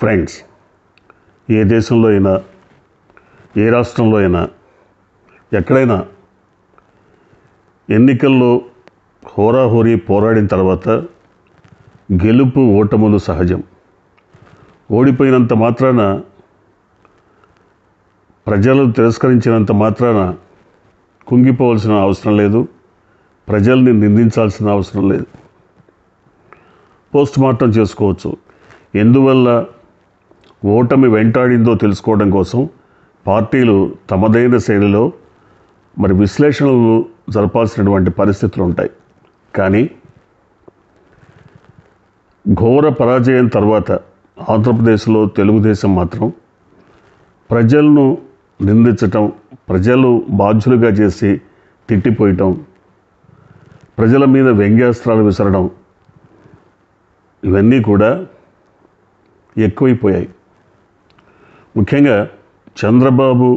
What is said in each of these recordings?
Friends, ఏ దేశంలో అయినా, ఏ రాష్ట్రంలో అయినా, ఎక్కడైనా ఎన్నికల్లో హోరాహోరీ పోరాడిన తర్వాత గెలుపు ఓటములు సహజం. ఓడిపోయినంత మాత్రాన, ప్రజలు తిరస్కరించినంత మాత్రాన కుంగిపోవాల్సిన అవసరం లేదు, ప్రజల్ని నిందించాల్సిన అవసరం లేదు. పోస్ట్ మార్టం చేసుకోవచ్చు. ఎందువల్ల ఓటమి వెంటాడిందో తెలుసుకోవడం కోసం పార్టీలు తమదైన శైలిలో విశ్లేషణలు జరపాల్సినటువంటి పరిస్థితులు ఉంటాయి. కానీ ఘోర పరాజయం తర్వాత ఆంధ్రప్రదేశ్లో తెలుగుదేశం మాత్రం ప్రజలను నిందించటం, ప్రజలు బాధ్యులుగా చేసి తిట్టిపోయటం, ప్రజల మీద వ్యంగ్యాస్త్రాలు విసరడం, ఇవన్నీ కూడా ఎక్కువైపోయాయి. ముఖ్యంగా చంద్రబాబు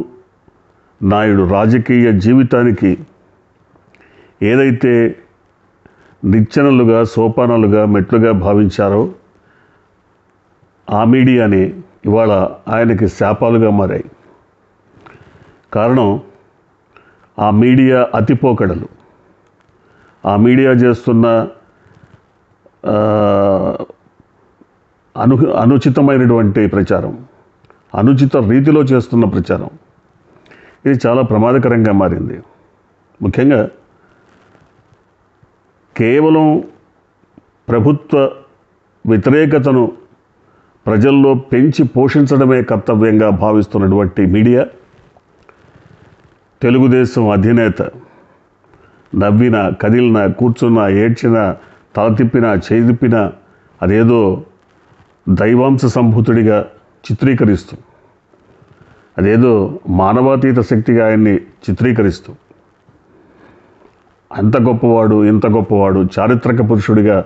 నాయుడు రాజకీయ జీవితానికి ఏదైతే నిచ్చెనలుగా, సోపానాలుగా, మెట్లుగా భావించారో ఆ మీడియాని ఇవాళ ఆయనకి శాపాలుగా మారాయి. కారణం ఆ మీడియా అతిపోకడలు, ఆ మీడియా చేస్తున్న అనుచితమైనటువంటి ప్రచారం, అనుచిత రీతిలో చేస్తున్న ప్రచారం, ఇది చాలా ప్రమాదకరంగా మారింది. ముఖ్యంగా కేవలం ప్రభుత్వ వ్యతిరేకతను ప్రజల్లో పెంచి పోషించడమే కర్తవ్యంగా భావిస్తున్నటువంటి మీడియా, తెలుగుదేశం అధినేత నవ్వినా, కదిలినా, కూర్చున్నా, ఏడ్చినా, తల తిప్పినా, చేయి తిప్పినా అదేదో దైవాంశ సంభూతుడిగా చిత్రీకరిస్తూ, అదేదో మానవాతీత శక్తిగా ఆయన్ని చిత్రీకరిస్తూ, అంత గొప్పవాడు, ఇంత గొప్పవాడు, చారిత్రక పురుషుడిగా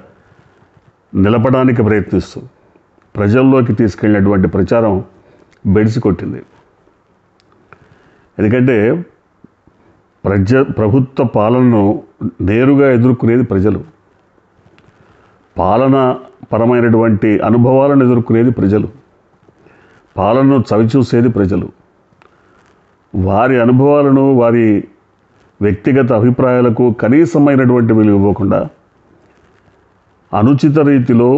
నిలపడానికి ప్రయత్నిస్తూ ప్రజల్లోకి తీసుకెళ్ళినటువంటి ప్రచారం బెడిసి కొట్టింది. ఎందుకంటే ప్రభుత్వ పాలనను నేరుగా ఎదుర్కొనేది ప్రజలు, పాలనా పరమైనటువంటి అనుభవాలను ఎదుర్కొనేది ప్రజలు, పాలనను చవిచూసేది ప్రజలు. వారి అనుభవాలను, వారి వ్యక్తిగత అభిప్రాయాలకు కనీసమైనటువంటి విలువ ఇవ్వకుండా అనుచిత రీతిలో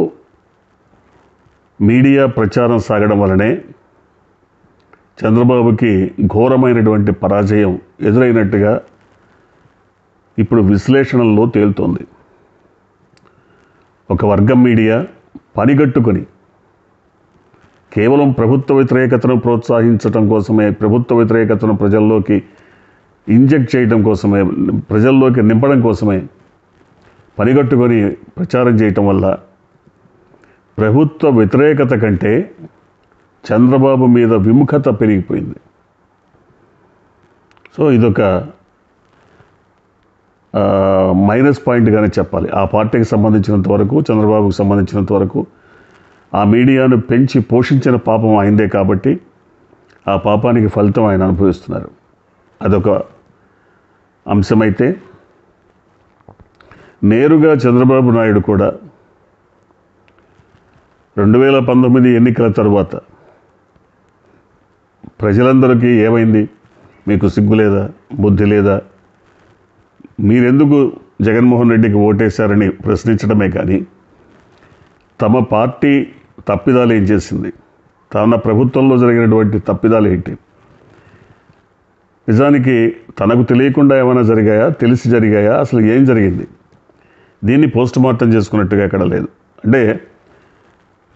మీడియా ప్రచారం సాగడం వలనే చంద్రబాబుకి ఘోరమైనటువంటి పరాజయం ఎదురైనట్టుగా ఇప్పుడు విశ్లేషణల్లో తేలుతోంది. ఒక వర్గం మీడియా పనిగట్టుకొని కేవలం ప్రభుత్వ వ్యతిరేకతను ప్రోత్సహించడం కోసమే, ప్రభుత్వ వ్యతిరేకతను ప్రజల్లోకి ఇంజెక్ట్ చేయడం కోసమే, ప్రజల్లోకి నింపడం కోసమే పనిగట్టుకొని ప్రచారం చేయటం వల్ల ప్రభుత్వ వ్యతిరేకత కంటే చంద్రబాబు మీద విముఖత పెరిగిపోయింది. సో ఇదొక మైనస్ పాయింట్గానే చెప్పాలి. ఆ పార్టీకి సంబంధించినంత వరకు, చంద్రబాబుకు సంబంధించినంత వరకు ఆ మీడియాను పెంచి పోషించిన పాపం అయిందే కాబట్టి ఆ పాపానికి ఫలితం ఆయన అనుభవిస్తున్నారు. అదొక అంశమైతే, నేరుగా చంద్రబాబు నాయుడు కూడా 2019 ఎన్నికల తర్వాత ప్రజలందరికీ ఏమైంది, మీకు సిగ్గు లేదా, బుద్ధి లేదా, మీరెందుకు జగన్మోహన్ రెడ్డికి ఓటేశారని ప్రశ్నించడమే కానీ తమ పార్టీ తప్పిదాలు ఏం చేసింది, తన ప్రభుత్వంలో జరిగినటువంటి తప్పిదాలు ఏంటి, నిజానికి తనకు తెలియకుండా ఏమైనా జరిగాయా, తెలిసి జరిగాయా, అసలు ఏం జరిగింది, దీన్ని పోస్ట్ మార్టం చేసుకున్నట్టుగా ఎక్కడ లేదు. అంటే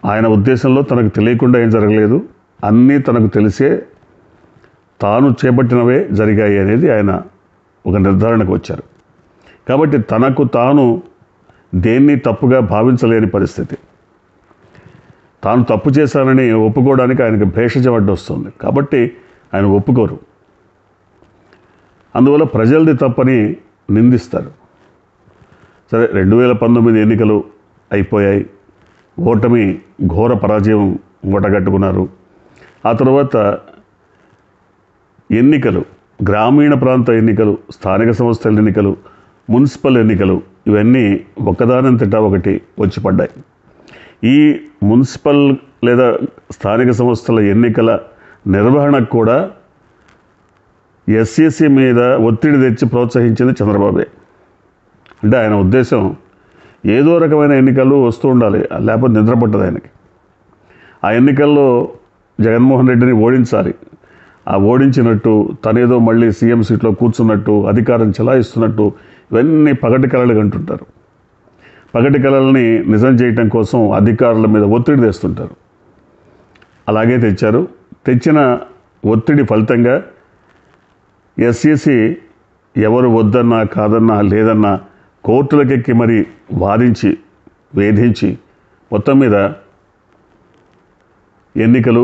ఆయన ఉద్దేశంలో తనకు తెలియకుండా ఏం జరగలేదు, అన్నీ తనకు తెలిసే తాను చేపట్టినవే జరిగాయి అనేది ఆయన ఒక నిర్ధారణకు వచ్చారు. కాబట్టి తనకు తాను దేన్ని తప్పుగా భావించలేని పరిస్థితి, తాను తప్పు చేశానని ఒప్పుకోవడానికి ఆయనకు భేషజం అడ్డొస్తుంది. కాబట్టి ఆయన ఒప్పుకోరు, అందువల్ల ప్రజలది తప్పని నిందిస్తారు. సరే, 2019 ఎన్నికలు అయిపోయాయి, ఓటమి ఘోర పరాజయం మూటగట్టుకున్నారు. ఆ తర్వాత ఎన్నికలు, గ్రామీణ ప్రాంత ఎన్నికలు, స్థానిక సంస్థల ఎన్నికలు, మున్సిపల్ ఎన్నికలు, ఇవన్నీ ఒకదానంతటా ఒకటి వచ్చి పడ్డాయి. ఈ మున్సిపల్ లేదా స్థానిక సంస్థల ఎన్నికల నిర్వహణకు కూడా ఎస్ఈసి మీద ఒత్తిడి తెచ్చి ప్రోత్సహించింది చంద్రబాబే. అంటే ఆయన ఉద్దేశం ఏదో రకమైన ఎన్నికలు వస్తూ ఉండాలి, లేకపోతే నిద్రపట్టదు ఆయనకి. ఆ ఎన్నికల్లో జగన్మోహన్ రెడ్డిని ఓడించాలి. ఆ ఓడించినట్టు తనేదో మళ్ళీ సీఎం సీట్లో కూర్చున్నట్టు, అధికారం చెలాయిస్తున్నట్టు, ఇవన్నీ పగటి కలలు కంటుంటారు. పగటి కలల్ని నిజం చేయటం కోసం అధికారుల మీద ఒత్తిడి తెస్తుంటారు. అలాగే తెచ్చారు. తెచ్చిన ఒత్తిడి ఫలితంగా ఎస్ఈసి ఎవరు వద్దన్నా కాదన్నా లేదన్నా కోర్టులకెక్కి మరి వాదించి వేధించి మొత్తం మీద ఎన్నికలు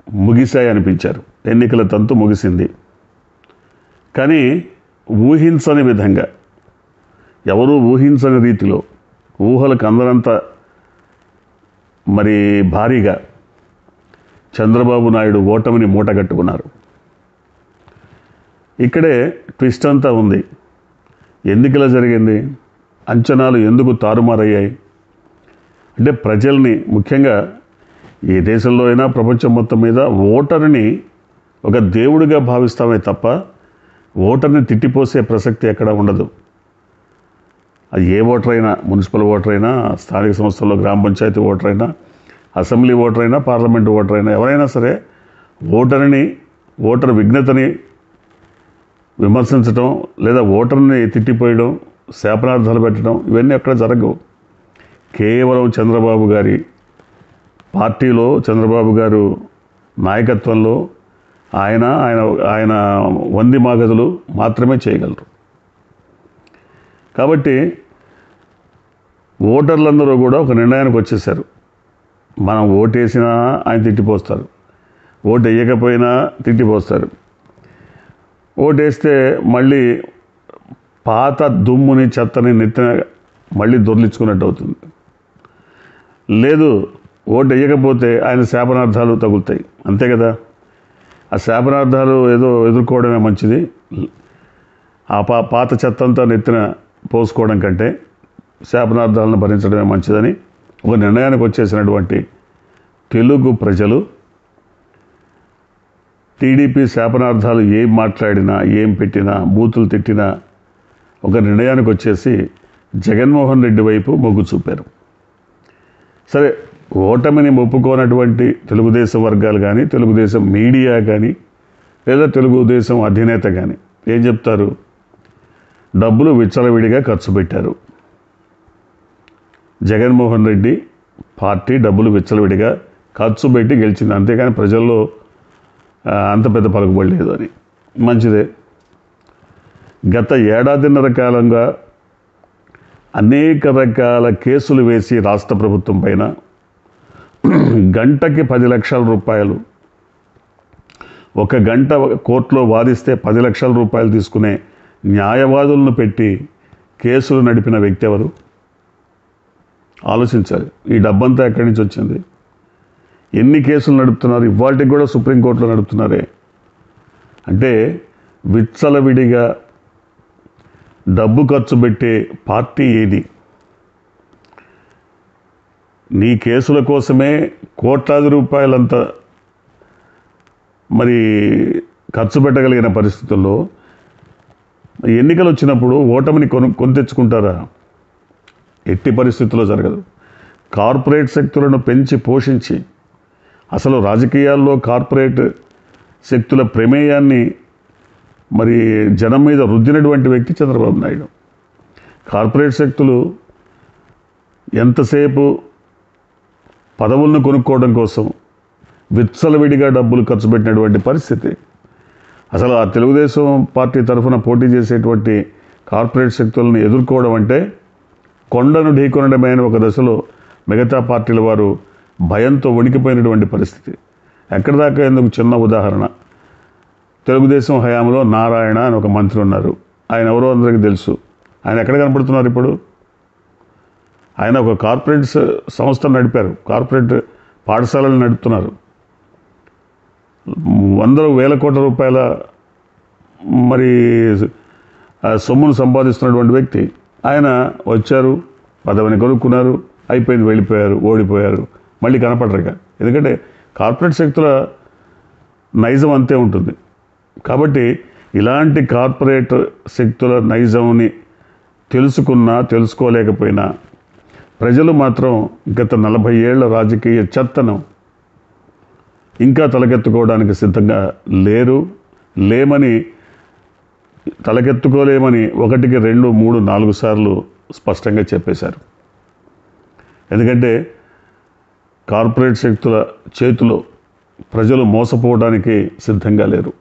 ముగిశాయి అనిపించారు. ఎన్నికల తంతు ముగిసింది. కానీ ఊహించని విధంగా, ఎవరూ ఊహించని రీతిలో, ఊహలకు అందనంత మరి భారీగా చంద్రబాబు నాయుడు ఓటమిని మూటగట్టుకున్నారు. ఇక్కడే ట్విస్ట్ అంతా ఉంది. ఎన్నికలు జరిగింది, అంచనాలు ఎందుకు తారుమారయ్యాయి అంటే ప్రజల్ని, ముఖ్యంగా ఏ దేశంలో అయినా ప్రపంచం మొత్తం మీద ఓటరుని ఒక దేవుడిగా భావిస్తామే తప్ప ఓటర్ని తిట్టిపోసే ప్రసక్తి ఎక్కడ ఉండదు. అది ఏ ఓటర్ అయినా, మున్సిపల్ ఓటర్ అయినా, స్థానిక సంస్థల్లో గ్రామ పంచాయతీ ఓటర్ అయినా, అసెంబ్లీ ఓటర్ అయినా, పార్లమెంటు ఓటర్ అయినా, ఎవరైనా సరే ఓటర్ విఘ్నతని విమర్శించడం లేదా ఓటర్ని తిట్టిపోయడం, శాపనార్థాలు పెట్టడం ఇవన్నీ ఎక్కడ జరగవు. కేవలం చంద్రబాబు గారి పార్టీలో, చంద్రబాబు గారు నాయకత్వంలో ఆయన వంది మాగదులు మాత్రమే చేయగలరు. కాబట్టి ఓటర్లందరూ కూడా ఒక నిర్ణయానికి వచ్చేసారు. మనం ఓటేసినా ఆయన తిట్టిపోస్తారు, ఓటు వేయకపోయినా తిట్టిపోస్తారు. ఓటేస్తే మళ్ళీ పాత దుమ్ముని చెత్తని నెత్తిన మళ్ళీ దొర్లించుకున్నట్టు అవుతుంది. లేదు, ఓటు వేయకపోతే ఆయన శాపనార్థాలు తగులుతాయి. అంతే కదా. ఆ శాపనార్థాలు ఏదో ఎదుర్కోవడమే మంచిది. ఆ పాత చెత్తంతా నెత్తిన పోసుకోవడం కంటే శాపనార్థాలను భరించడమే మంచిదని ఒక నిర్ణయానికి వచ్చేసినటువంటి తెలుగు ప్రజలు టీడీపీ శాపనార్థాలు ఏం మాట్లాడినా, ఏం పెట్టినా, బూతులు తిట్టినా ఒక నిర్ణయానికి వచ్చేసి జగన్మోహన్ రెడ్డి వైపు మొగ్గు చూపారు. సరే, ఓటమిని ఒప్పుకోనటువంటి తెలుగుదేశం వర్గాలు కానీ, తెలుగుదేశం మీడియా కానీ, లేదా తెలుగుదేశం అధినేత కానీ ఏం చెప్తారు? డబ్బులు విచ్చలవిడిగా ఖర్చు పెట్టారు, జగన్మోహన్ రెడ్డి పార్టీ డబ్బులు విచ్చలవిడిగా ఖర్చు పెట్టి గెలిచింది, అంతేగాని ప్రజల్లో అంత పెద్ద పలుకుబడలేదు అని. మంచిదే. గత ఏడాదిన్నర కాలంగా అనేక రకాల కేసులు వేసి రాష్ట్ర ప్రభుత్వం పైన గంటకి 10 లక్షల రూపాయలు, ఒక గంట కోర్టులో వాదిస్తే 10 లక్షల రూపాయలు తీసుకునే న్యాయవాదులను పెట్టి కేసులు నడిపిన వ్యక్తి ఎవరు? ఆలోచించాలి. ఈ డబ్బంతా ఎక్కడి నుంచి వచ్చింది? ఎన్ని కేసులు నడుపుతున్నారు? ఇవాళకి కూడా సుప్రీంకోర్టులో నడుపుతున్నారే. అంటే విచ్చలవిడిగా డబ్బు ఖర్చు పెట్టే పార్టీ ఏది? నీ కేసుల కోసమే కోట్లాది రూపాయలంతా మరి ఖర్చు పెట్టగలిగిన పరిస్థితుల్లో ఎన్నికలు వచ్చినప్పుడు ఓటమిని కొని తెచ్చుకుంటారా? ఎట్టి పరిస్థితుల్లో జరగదు. కార్పొరేట్ శక్తులను పెంచి పోషించి, అసలు రాజకీయాల్లో కార్పొరేట్ శక్తుల ప్రమేయాన్ని మరి జనం మీద రుద్దినటువంటి వ్యక్తి చంద్రబాబు నాయుడు. కార్పొరేట్ శక్తులు ఎంతసేపు పదవులను కొనుక్కోవడం కోసం విచ్చలవిడిగా డబ్బులు ఖర్చు పెట్టినటువంటి పరిస్థితి. అసలు ఆ తెలుగుదేశం పార్టీ తరఫున పోటీ చేసేటువంటి కార్పొరేట్ శక్తులను ఎదుర్కోవడం అంటే కొండను ఢీకొనడమే అని ఒక దశలో మిగతా పార్టీల వారు భయంతో వణికిపోయినటువంటి పరిస్థితి. ఎక్కడి దాకా ఎందుకు? చిన్న ఉదాహరణ, తెలుగుదేశం హయాంలో నారాయణ అని ఒక మంత్రి ఉన్నారు. ఆయన ఎవరో అందరికీ తెలుసు. ఆయన ఎక్కడ కనపడుతున్నారు ఇప్పుడు? ఆయన ఒక కార్పొరేట్ సంస్థను నడిపారు, కార్పొరేట్ పాఠశాలలు నడుపుతున్నారు. వందల వేల కోట్ల రూపాయల మరి సొమ్మును సంపాదిస్తున్నటువంటి వ్యక్తి. ఆయన వచ్చారు, పదవిని కొనుక్కున్నారు, అయిపోయింది, వెళ్ళిపోయారు, ఓడిపోయారు, మళ్ళీ కనపడరుగా. ఎందుకంటే కార్పొరేట్ శక్తుల నైజం అంతే ఉంటుంది. కాబట్టి ఇలాంటి కార్పొరేట్ శక్తుల నైజంని తెలుసుకోలేకపోయినా ప్రజలు మాత్రం గత 40 ఏళ్ల రాజకీయ చెత్తను ఇంకా తలకెత్తుకోవడానికి సిద్ధంగా తలకెత్తుకోలేమని 1, 2, 3, 4 సార్లు స్పష్టంగా చెప్పేశారు. ఎందుకంటే కార్పొరేట్ శక్తుల చేతిలో ప్రజలు మోసపోవడానికి సిద్ధంగా లేరు.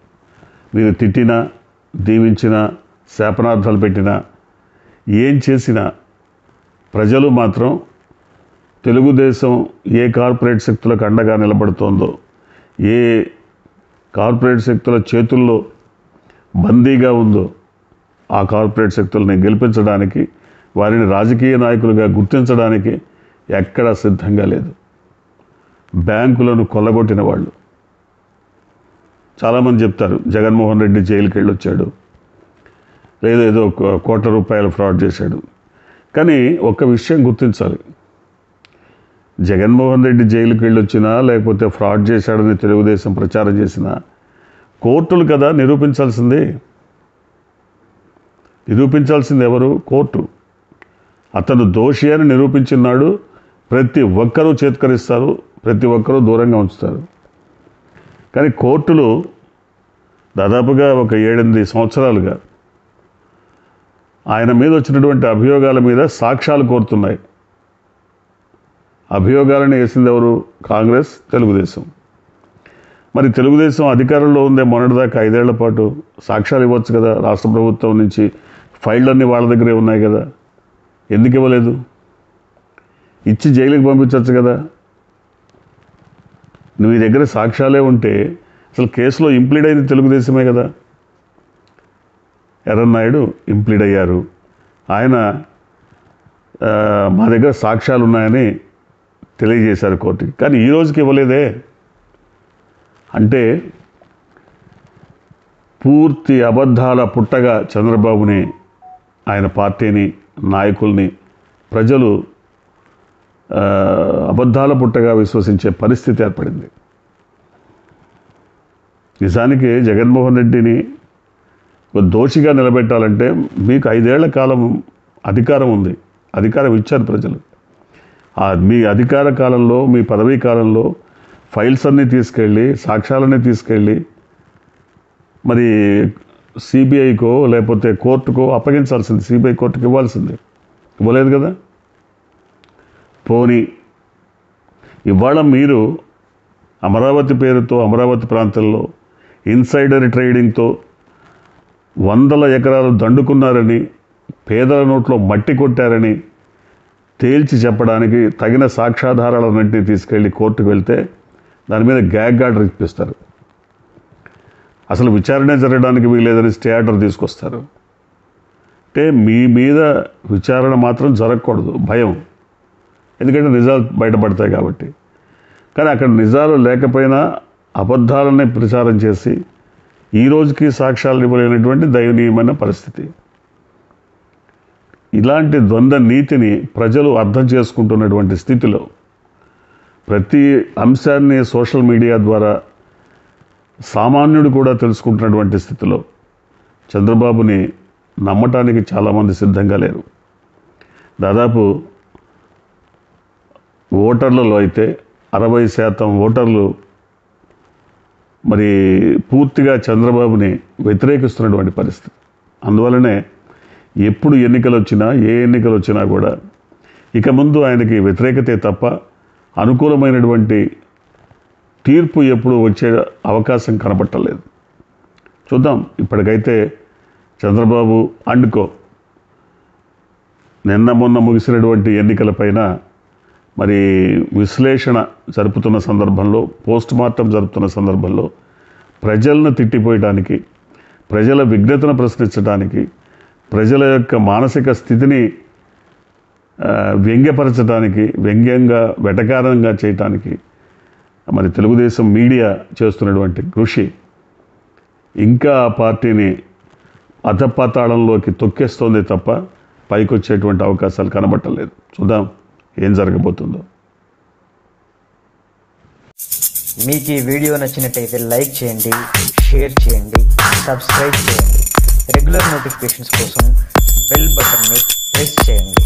మీరు తిట్టినా, దీవించినా, శాపనార్థాలు పెట్టినా, ఏం చేసినా ప్రజలు మాత్రం తెలుగుదేశం ఏ కార్పొరేట్ శక్తులకు అండగా నిలబడుతోందో, ఏ కార్పొరేట్ శక్తుల చేతుల్లో బందీగా ఉందో ఆ కార్పొరేట్ శక్తుల్ని గెలిపించడానికి, వారిని రాజకీయ నాయకులుగా గుర్తించడానికి ఎక్కడా సిద్ధంగా లేదు. బ్యాంకులను కొల్లగొట్టిన వాళ్ళు చాలామంది చెప్తారు, జగన్మోహన్ రెడ్డి జైలుకి వెళ్ళొచ్చాడు, లేదా ఏదో ₹1 కోట్ల ఫ్రాడ్ చేశాడు. కానీ ఒక్క విషయం గుర్తించాలి, జగన్మోహన్ రెడ్డి జైలుకి వెళ్ళొచ్చినా లేకపోతే ఫ్రాడ్ చేశాడని తెలుగుదేశం ప్రచారం చేసినా కోర్టులు కదా నిరూపించాల్సింది ఎవరు? కోర్టు. అతను దోషి అని నిరూపించినాడు, ప్రతి ఒక్కరూ చేత్కరిస్తారు, ప్రతి ఒక్కరూ దూరంగా ఉంచుతారు. కానీ కోర్టులు దాదాపుగా ఒక 7-8 సంవత్సరాలుగా ఆయన మీద వచ్చినటువంటి అభియోగాల మీద సాక్ష్యాలు కోరుతున్నాయి. అభియోగాలను వేసింది ఎవరు? కాంగ్రెస్, తెలుగుదేశం. మరి తెలుగుదేశం అధికారంలో ఉందే మొన్నటిదాకా 5 ఏళ్ల పాటు, సాక్ష్యాలు ఇవ్వచ్చు కదా. రాష్ట్ర ప్రభుత్వం నుంచి ఫైళ్ళన్నీ వాళ్ళ దగ్గరే ఉన్నాయి కదా, ఎందుకు ఇవ్వలేదు? ఇచ్చి జైలుకి పంపించవచ్చు కదా. నువ్వు ఈ దగ్గర సాక్ష్యాలే ఉంటే అసలు కేసులో ఇంప్లీడ్ అయింది తెలుగుదేశమే కదా. ఎర్రన్నాయుడు ఇంప్లీడ్ అయ్యారు, ఆయన మా దగ్గర సాక్ష్యాలు ఉన్నాయని తెలియజేశారు కోర్టుకి. కానీ ఈ రోజుకి ఇవ్వలేదే. అంటే పూర్తి అబద్ధాల పుట్టగా చంద్రబాబుని, ఆయన పార్టీని, నాయకుల్ని ప్రజలు అబద్ధాల పుట్టగా విశ్వసించే పరిస్థితి ఏర్పడింది. నిజానికి జగన్మోహన్ రెడ్డిని దోషిగా నిలబెట్టాలంటే మీకు 5 ఏళ్ల కాలం అధికారం ఉంది, అధికారం ఇచ్చారు ప్రజలు. మీ అధికార కాలంలో, మీ పదవీ కాలంలో ఫైల్స్ అన్నీ తీసుకెళ్ళి, సాక్ష్యాలన్నీ తీసుకెళ్ళి మరి సిబిఐకో లేకపోతే కోర్టుకో అప్పగించాల్సింది, సిబిఐ కోర్టుకి ఇవ్వాల్సింది. ఇవ్వలేదు కదా. పోనీ ఇవాళ మీరు అమరావతి పేరుతో అమరావతి ప్రాంతంలో ఇన్సైడర్ ట్రేడింగ్తో 100 ఎకరాలు దండుకున్నారని, పేదల నోట్లో మట్టి కొట్టారని తేల్చి చెప్పడానికి తగిన సాక్ష్యాధారాలన్నింటినీ తీసుకెళ్ళి కోర్టుకు వెళ్తే దాని మీద గ్యాగ్ ఆర్డర్ ఇప్పిస్తారు. అసలు విచారణ జరగడానికి వీలేదని స్టే ఆర్డర్ తీసుకొస్తారు. అంటే మీ మీద విచారణ మాత్రం జరగకూడదు, భయం. ఎందుకంటే నిజాలు బయటపడతాయి కాబట్టి. కానీ అక్కడ నిజాలు లేకపోయినా అబద్ధాలనే ప్రచారం చేసి ఈ రోజుకి సాక్ష్యాలు ఇవ్వలేనటువంటి దయనీయమైన పరిస్థితి. ఇలాంటి ద్వంద్వ నీతిని ప్రజలు అర్థం చేసుకుంటున్నటువంటి స్థితిలో, ప్రతి అంశాన్ని సోషల్ మీడియా ద్వారా సామాన్యుడు కూడా తెలుసుకుంటున్నటువంటి స్థితిలో చంద్రబాబుని నమ్మటానికి చాలామంది సిద్ధంగా లేరు. దాదాపు ఓటర్లలో అయితే 60% ఓటర్లు మరి పూర్తిగా చంద్రబాబుని వ్యతిరేకిస్తున్నటువంటి పరిస్థితి. అందువలనే ఎప్పుడు ఎన్నికలు వచ్చినా, ఏ ఎన్నికలు వచ్చినా కూడా ఇక ముందు ఆయనకి వ్యతిరేకతే తప్ప అనుకూలమైనటువంటి తీర్పు ఎప్పుడు వచ్చే అవకాశం కనబట్టలేదు. చూద్దాం. ఇప్పటికైతే చంద్రబాబు అండ్కో నిన్న మొన్న ముగిసినటువంటి ఎన్నికలపైన మరి విశ్లేషణ జరుపుతున్న సందర్భంలో, పోస్ట్ మార్టం జరుపుతున్న సందర్భంలో ప్రజలను తిట్టిపోయడానికి, ప్రజల విఘ్నతను ప్రశ్నించడానికి, ప్రజల యొక్క మానసిక స్థితిని వ్యంగ్యపరచడానికి, వ్యంగ్యంగా వెటకారంగా చేయటానికి మరి తెలుగుదేశం మీడియా చేస్తున్నటువంటి కృషి ఇంకా ఆ పార్టీని అధపాతాళంలోకి తొక్కేస్తోంది తప్ప పైకి వచ్చేటువంటి అవకాశాలు కనబట్టలేదు. చూద్దాం ఏం జరగబోతుందో. మీకు ఈ వీడియో నచ్చినట్టయితే లైక్ చేయండి, షేర్ చేయండి, సబ్స్క్రైబ్ చేయండి. రెగ్యులర్ నోటిఫికేషన్స్ కోసం బెల్ బటన్ని ప్రెస్ చేయండి.